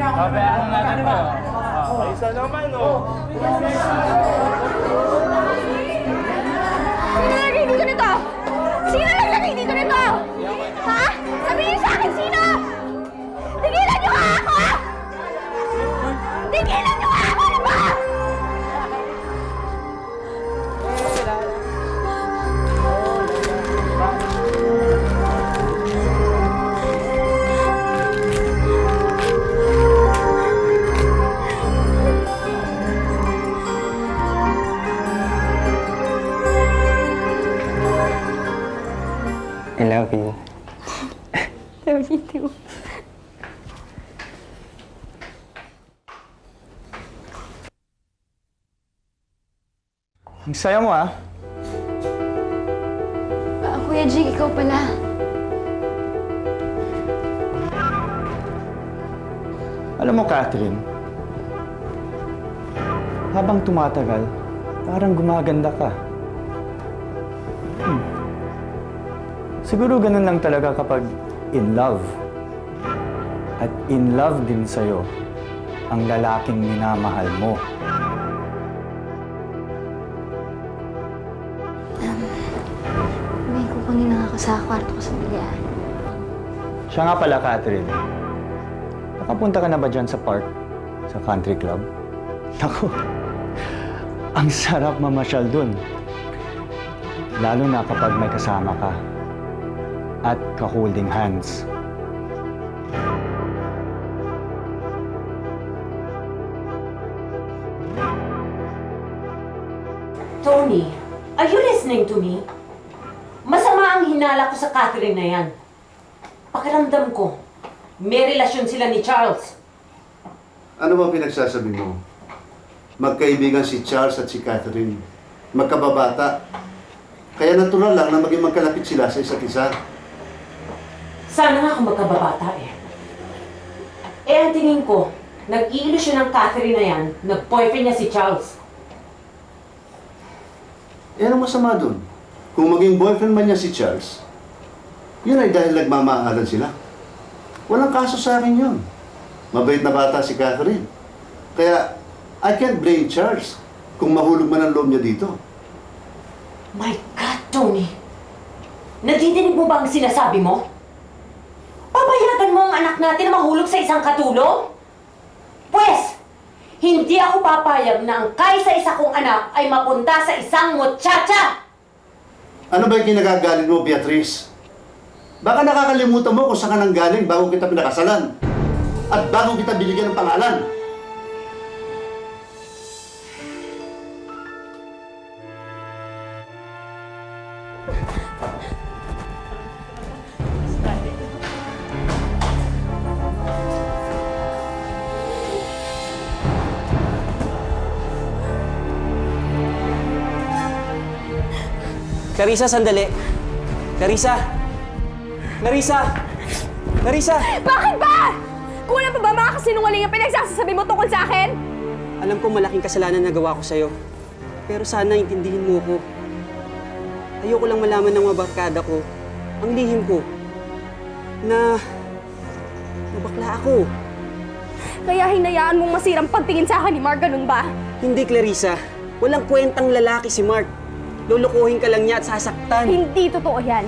Babayaran natin po. Isa naman, oh. Sino nagay dito nito? Sino naglagay dito nito? Ha? Sabihin niyo sa akin, sino? Tigilan niyo nga ako! Tigilan niyo nga ako! Ano ba? I love you. Love you too. Ang saya mo, ah. Kuya Jake, ikaw pala. Alam mo, Catherine, habang tumatagal, parang gumaganda ka. Siguro ganun lang talaga kapag in love. At in love din sa'yo ang lalaking minamahal mo. May kukunin na ako sa kwarto ko sa bilian. Siya nga pala, Catherine. Nakapunta ka na ba dyan sa park? Sa country club? Naku, ang sarap mamasyal dun. Lalo na kapag may kasama ka. At ka-holding hands. Tony, are you listening to me? Masama ang hinala ko sa Catherine na yan. Pakiramdam ko, may relasyon sila ni Charles. Ano ba pinagsasabi mo? Magkaibigan si Charles at si Catherine. Magkababata. Kaya natural lang na maging magkalapit sila sa isa't isa. Sana nga kung magkababata eh. Ang tingin ko, nag-iilusyon ng Catherine na yan, nag-boyfriend niya si Charles. Anong masama dun? Kung maging boyfriend man niya si Charles, yun ay dahil nagmamahalan sila. Walang kaso sa akin yun. Mabait na bata si Catherine. Kaya, I can't blame Charles kung mahulog man ang loob niya dito. My God, Tony! Nadidinig mo ba ang sinasabi mo? Papayagan mo ang anak natin na mahulog sa isang katulong? Pwes, hindi ako papayag na ang kaisa-isa kong anak ay mapunta sa isang muchacha! Ano ba yung kinagagalit mo, Beatrice? Baka nakakalimutan mo kung saan ka nang galing bago kita pinakasalan. At bago kita binigyan ng pangalan. Clarissa, sandali. Clarissa! Clarissa! Clarissa! Bakit ba? Kulang pa ba mga kasinungaling ang pinagsasasabi mo tungkol sa akin? Alam ko malaking kasalanan na gawa ko sa'yo. Pero sana intindihin mo ko. Ayoko lang malaman ng mga barkada ko, ang lihim ko, na bakla ako. Kaya hinayaan mong masirang pagtingin sa akin ni Mark, ganun ba? Hindi, Clarissa. Walang kwentang lalaki si Mark. Lulukuhin ka lang niya at sasaktan. Hindi totoo yan.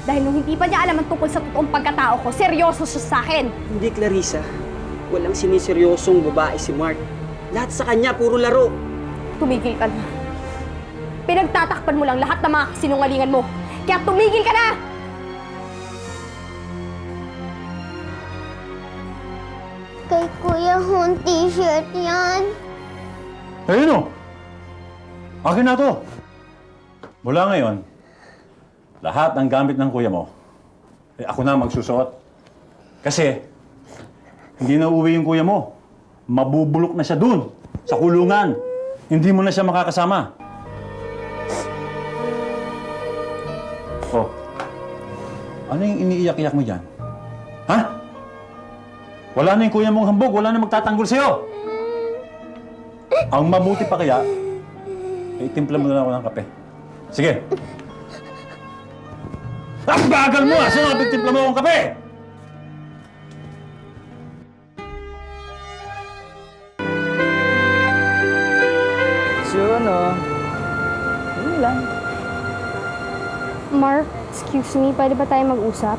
Dahil nung hindi pa niya alam ang tungkol sa totoong pagkatao ko, seryoso siya sa akin. Hindi, Clarissa. Walang siniseryosong babae si Mark. Lahat sa kanya, puro laro. Tumigil ka na. Pinagtatakpan mo lang lahat ng mga kasinungalingan mo. Kaya tumigil ka na! Kay Kuya Hong t-shirt yan. Ayun o! Akin na to! Mula ngayon, lahat ng gamit ng kuya mo, ako na magsusuot. Kasi, hindi na uwi yung kuya mo. Mabubulok na siya dun, sa kulungan. Hindi mo na siya makakasama. Oh, ano yung iniiyak-iyak mo dyan? Ha? Wala na yung kuya mong hambog, wala na magtatanggol sa'yo. Ang mabuti pa kaya, timpla mo na lang ako ng kape. Sige. Ang bagal mo! Sinabi timpla mo akong kape! Yun lang. Mark, excuse me, pwede ba tayo mag-usap?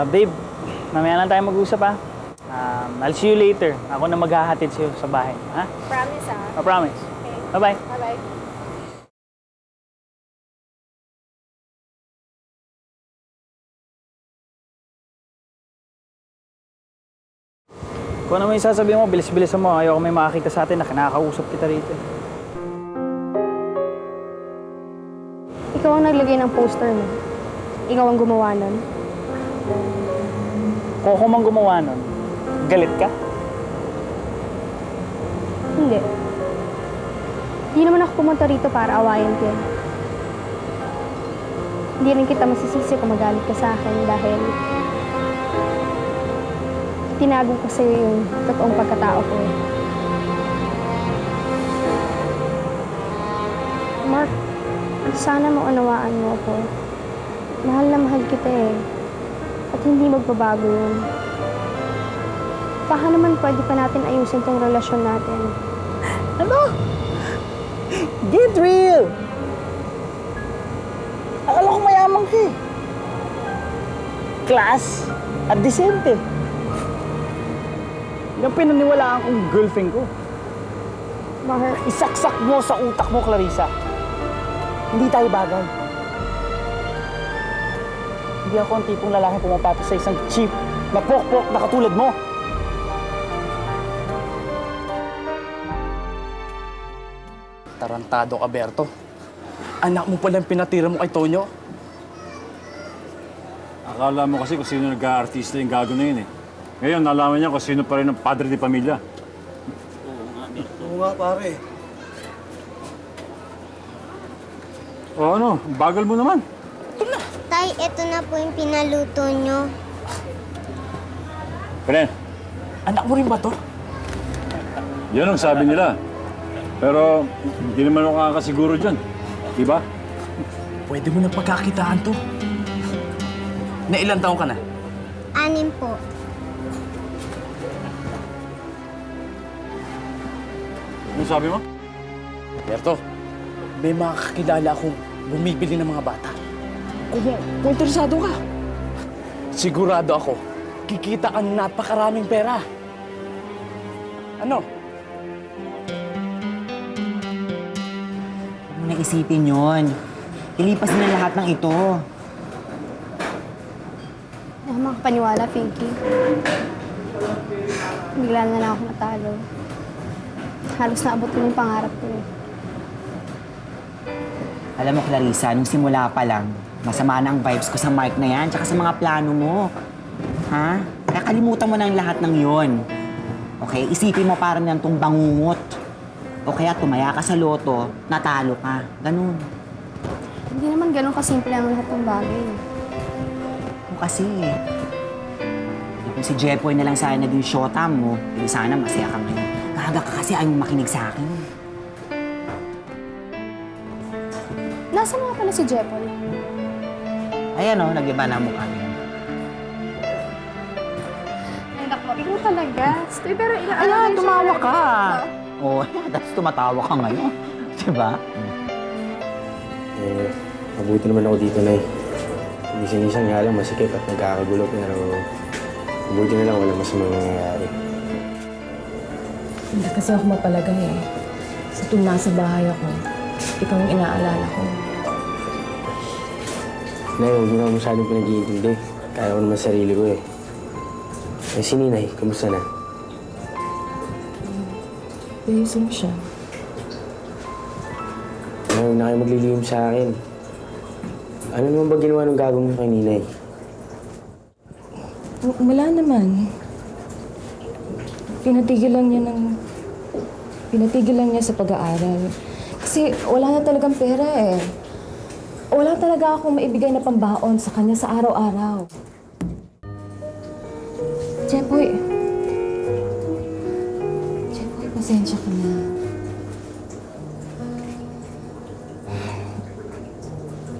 Babe, mamaya lang tayo mag-usap ha. I'll see you later. Ako na maghahatid sa'yo sa bahay. Ha? Promise ah. I promise. Okay. Bye-bye. Bye-bye. Kung ano may sasabihin mo, bilis-bilis mo. Ayoko may makakita sa atin na kinakausap kita rito. Ikaw ang naglagay ng poster mo. Ikaw ang gumawa nun. Kung ako mang gumawa nun, galit ka? Hindi. Hindi naman ako pumunta rito para awayan ka. Hindi rin kita masisisi kung magalit ka sa akin dahil tinago ko sa'yo yung totoong pagkatao ko. Mark, sana maunawaan mo ako. Mahal na mahal kita eh. At hindi magbabago yun. Baka naman pwede pa natin ayusin tong relasyon natin. Ano? Get real! Akala ko mayaman ka eh. Class at disente. Yung pinaniwalaan kong girlfriend ko. Mark, Isaksak mo sa utak mo, Clarissa. Hindi tayo bagay. Hindi ako ang tipong lalaki pumapatol sa isang cheap na pok-pok na katulad mo. Tarantado ka, Berto. Anak mo palang pinatira mo kay Tonyo. Akala mo kasi kung sino nag-aartista yung gago na yun eh. Ngayon, nalaman niya kung sino pa rin ang padre de pamilya. Oo nga, pare. O ano, bagal mo naman. Tay, ito na po yung pinaluto nyo. Pren, Anak mo rin ba to? yun ang sabi nila. Pero hindi naman ako kakasiguro dyan. Di ba? Pwede mo na pagkakitaan to. Na ilang taong ka na? 6 po. Ano sabi mo? Berto, may mga kakilala akong bumibili ng mga bata. Kung interesado ka, sigurado ako, kikita ka ng napakaraming pera. Ano? Huwag mo na isipin yun. Ilipas na lahat ng ito. hindi ako makapaniwala, Pinky. Bigla na lang ako natalo. Halos naabot ko yung pangarap ko eh. Alam mo, Clarissa, nung simula pa lang, masama na ang vibes ko sa Mark na yan, tsaka sa mga plano mo. Ha? Kaya kalimutan mo na ang lahat ng yon. Okay? Isipin mo parang yan tong bangungot. O kaya tumaya ka sa loto, natalo ka. Ganun. Hindi naman ganun kasimple ang lahat ng bagay. O kasi, kung si Jepoy na lang sana naging shota mo, hindi sana masaya ka ngayon. Kaga ka kasi ayaw mo makinig sa akin. Nasaan nga pala si Jepoy? Ayan o, nag-iba na ang mukha niya. Ay, naku, ikaw talaga. Stoy, pero Ayan, tumawa ka. Oo, that's tumatawa ka ngayon. Diba? Mabuti naman ako dito, Nay. Minsan-minsan nga lang masikip at nagkakagulo, pero mabuti na lang walang masamang nangyayari. Hindi kasi ako mapalagay eh. Sa tuwing nasa bahay ako, ikaw ang inaalala ko. Nay, huwag mo na masyadong pinag-iintindi. Kaya ko naman sarili ko eh. Eh, si Ninay, kamusta na? Ayusin mo siya. Huwag na kayo maglilihim sa akin. Ano naman ba ginawa ng gagawin mo kay Ninay? Wala naman. Pinatigil lang niya sa pag-aaral. Kasi wala na talagang pera eh. Wala talaga akong maibigay na pambaon sa kanya sa araw-araw. Jepoy, pasensya ka na.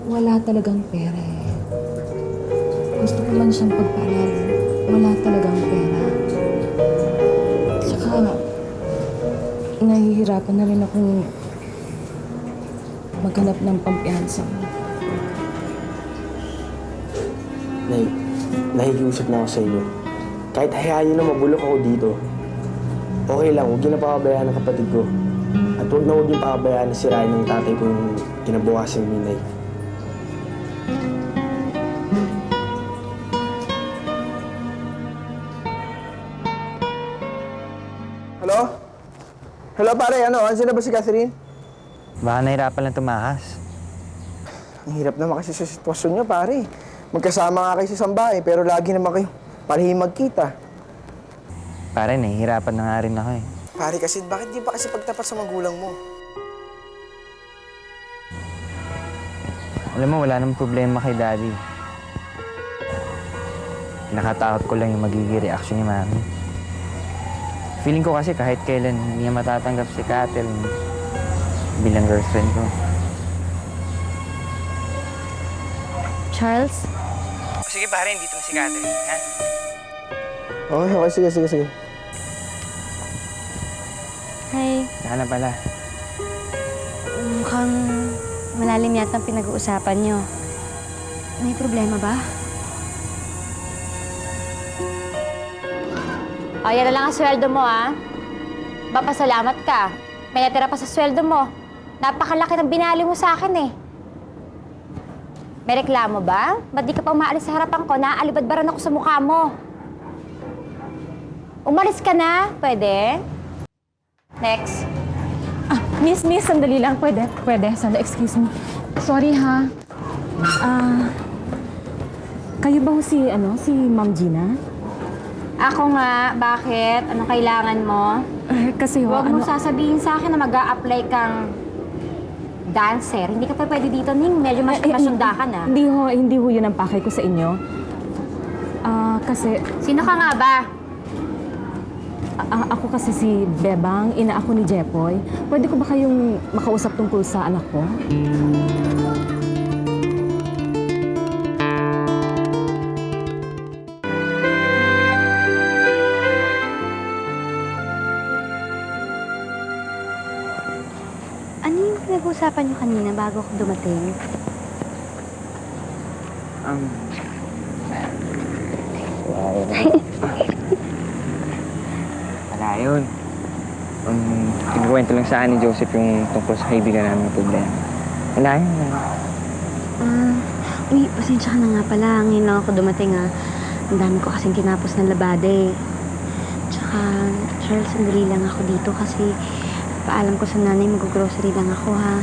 Wala talagang pera eh. Gusto ko man siyang pagpaaral. Wala talagang pera. Tsaka, nahihirapan na rin akong maghanap ng pampiyansa. Nay, nakikiusap na ako sa inyo. Kahit hayaan nyo na mabulok ako dito, okay lang, huwag niyo na pakabayaan ng kapatid ko. At huwag niyo pakabayaan na sirain ng tatay ko yung kinabukasan ni Nay. Hello? Hello pare, Andiyan na ba si Catherine? Baka nahirapan lang tumakas. Ang hirap naman kasi sa sitwasyon niyo, pare. Magkasama nga kayo sa sambahay, pero lagi naman kayo parehing magkita. Pare, nahihirapan na nga rin ako eh. Pare kasi, bakit di ba kasi pagtapat sa magulang mo? Alam mo, wala namang problema kay Daddy. Nakatakot ko lang yung magiging reaction ni Mami. Feeling ko kasi kahit kailan hindi niya matatanggap si Catherine bilang girlfriend ko. Charles? Sige pare, dito na si Catherine, ha? Okay, sige. Hi. Saka na pala. Mukhang malalim yata ang pinag-uusapan niyo. May problema ba? O, yan na lang ang sweldo mo, ha? Papasalamat ka. May natira pa sa sweldo mo. Napakalaki ng binali mo sa akin, eh. May reklamo ba? Ba't di ka pa umaalis sa harapan ko? Naaalibadbaran ako sa mukha mo. Umalis ka na? Pwede? Next. Miss, sandali lang. Pwede. Sandali, excuse me. Sorry, ha. Kayo ba si Ma'am Gina? Ako nga. Bakit? Anong kailangan mo? Kasi Huwag mo sasabihin sa akin na mag-a-apply kang dancer. Hindi ka pa pwede dito, Ning. Medyo masundakan, ah. Hindi ho yun ang pakay ko sa inyo. Kasi Sino ka nga ba? ako kasi si Bebang, ina ako ni Jepoy. Pwede ko ba kayong makausap tungkol sa anak ko? Ano yung pinag-uusapan niyo kanina bago ako dumating? Wala yun. Nagkwento lang sa akin ni Joseph yung tungkol sa kaibigan namin na problema. Wala yun. Uy, pasensya ka na nga pala. Ngayon lang ako dumating, ah. Ang dami ko kasing kinapos ng labada, eh. Tsaka, Charles, sandali lang ako dito kasi paalam ko sa nanay, mag-grocery lang ako, ha.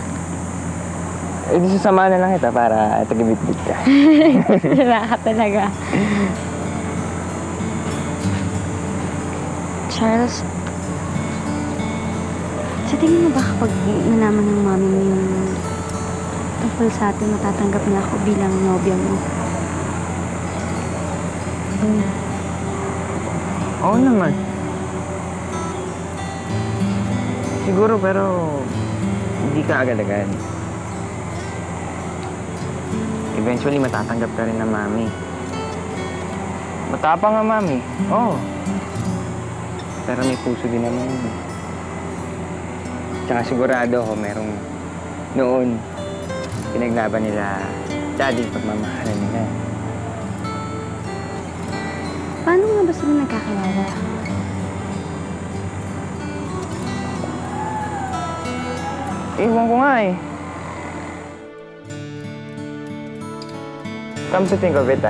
Eh, di sasama na lang kita para tagibit-bit ka. Wala ka talaga. Charles, sa tingin mo ba kapag nalaman ng mami mo yung tungkol sa atin, matatanggap niya ako bilang nobya mo? Oo naman. Siguro, pero hindi ka agad-agad. Eventually, matatanggap ka rin ng mami. Matapang nga, mami. Oo. Pero may puso din naman yun. Tsaka sigurado ako merong noon pinaglaban nila daddy pagmamahalan nila. Paano nga ba sila nagkakilala? Ewan ko nga eh. Come to think of it,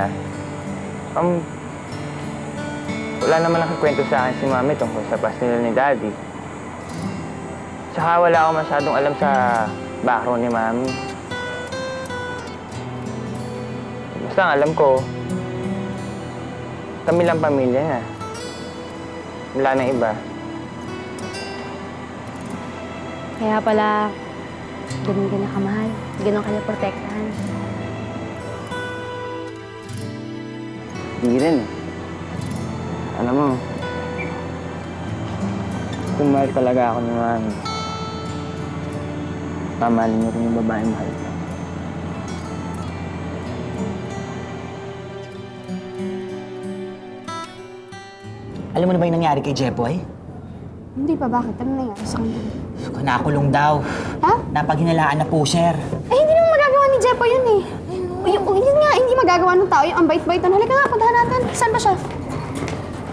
wala naman nakakwento sa akin si Mami tungkol sa past nila ni Daddy. Tsaka wala ako masyadong alam sa background ni Mami. Basta ang alam ko, kami lang pamilya niya. Wala nang iba. Kaya pala, ganun ka na kamahal. Ganun ka na protektahan. Hindi rin. Alam mo, kung mahal talaga ako ni Mami, mamahalin niyo rin yung babaeng mahal ko. Alam mo na ba yung nangyari kay Jepoy? Hindi pa, bakit? Ano nangyari sa kanya? Nakulong daw. Ha? Napaghinalaan na po, sir. Eh, hindi naman magagawa ni Jepo yun eh. Yun nga, hindi magagawa ng tao yung ang bait-bait. Halika nga, puntahan natin. Saan ba siya?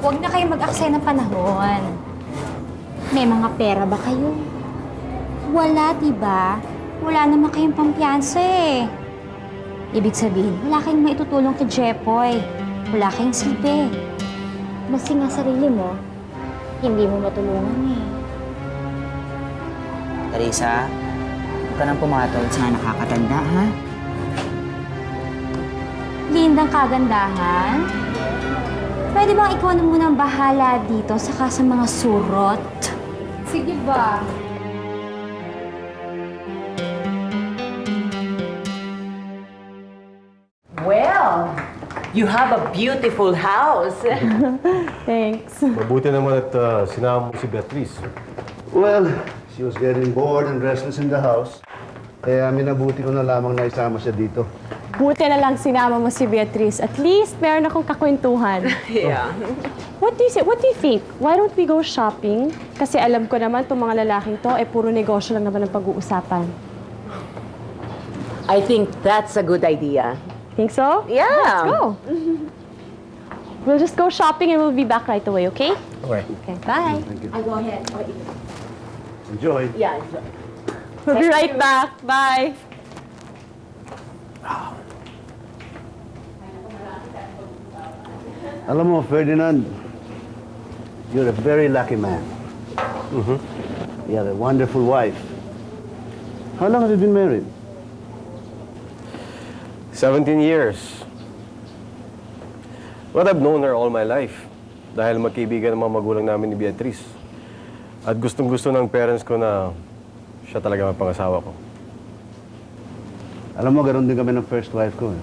Huwag na kayo mag-aksaya ng panahon. May mga pera ba kayo? Wala, diba? Wala naman kayong pampiyansa eh. Ibig sabihin, wala kayong maitutulong kay Jepoy. Wala kayong silbi. Basta nga sarili mo, hindi mo matulungan eh. Teresa, huwag ka nang pumatawad sa nakakatanda, ha? Lindang kagandahan. Pwede bang ikaw na munang bahala dito saka sa mga surot? Sige ba? Well, you have a beautiful house. Thanks. Mabuti naman at sinama mo si Beatrice. Well, she was getting bored and restless in the house. Kaya minabuti ko na lamang na isama siya dito. Buti na lang sinama mo si Beatrice. At least meron akong kakwentuhan. Yeah. What do you think? Why don't we go shopping? Kasi alam ko naman itong mga lalaking to, puro negosyo lang naman ang pag-uusapan. I think that's a good idea. Think so? Yeah. Let's go. We'll just go shopping and we'll be back right away, okay? Okay. Okay, bye. I go ahead. Enjoy. Yeah. We'll be right back. Bye. Alam mo, Ferdinand, you're a very lucky man. You have a wonderful wife. How long have you been married? 17 years. Well, I've known her all my life. Dahil magkaibigan ng mga magulang namin ni Beatrice. At gustong-gusto ng parents ko na siya talaga ang pangasawa ko. Alam mo, ganoon din kami ng first wife ko.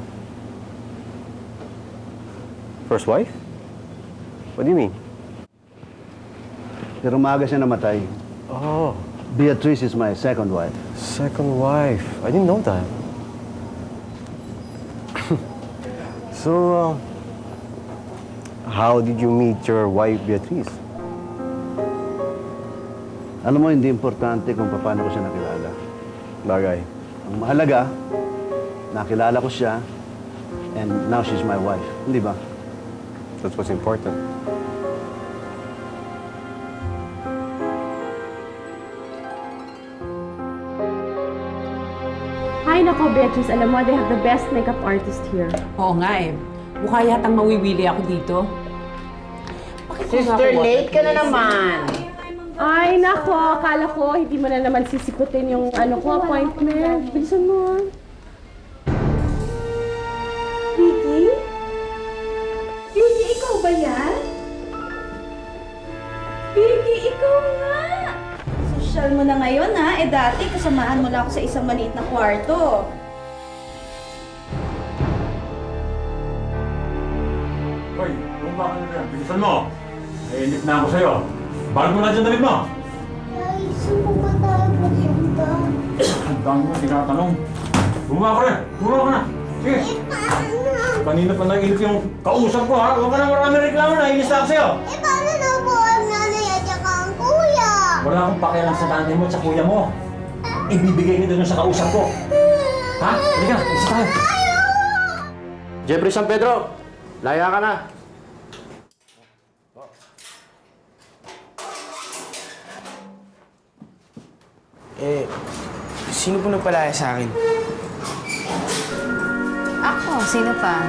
First wife? What do you mean? Pero maaga siya namatay. Oh, Beatrice is my second wife. second wife. I didn't know that. So, how did you meet your wife, Beatrice? Alam mo, hindi importante kung paano ko siya nakilala. Bagay. Ang mahalaga, nakilala ko siya, and now she's my wife. Hindi ba? That's what's important. Hi, nako, Beatrice. Alam mo, they have the best makeup artist here. Oo nga eh. Mukha yatang mawiwili ako dito. Sister, late ka na naman. Ay, nako. Akala ko, hindi mo na naman sisikutin yung appointment. Bilisan mo. Vicky? Vicky, ikaw ba yan? Vicky, ikaw nga! Sosyal mo na ngayon ha. Dati kasamahan mo na ako sa isang maliit na kwarto. Hoy, kung bakit na yan, bilisan mo! Nainip na ako sa'yo. Bakit mo na dyan damit mo? Ay, saan po ba tayo pupunta? Ang dami mo, tinatanong. Bumaba ka rin! Bumaba ka na! Sige! Paano? Kanina pa nag-inip yung kausap ko, ha? Huwag ka na marami reklamo na, inis na ako sa'yo! Paano na po ang nanay at saka ang kuya? Wala akong pakialam sa nanay mo at sa kuya mo. Ibibigay nito dun sa kausap ko. Ha? Halika, isa tayo. Jeffrey San Pedro, laya ka na. Sino po nagpalaya sa akin? Ako, sino pa?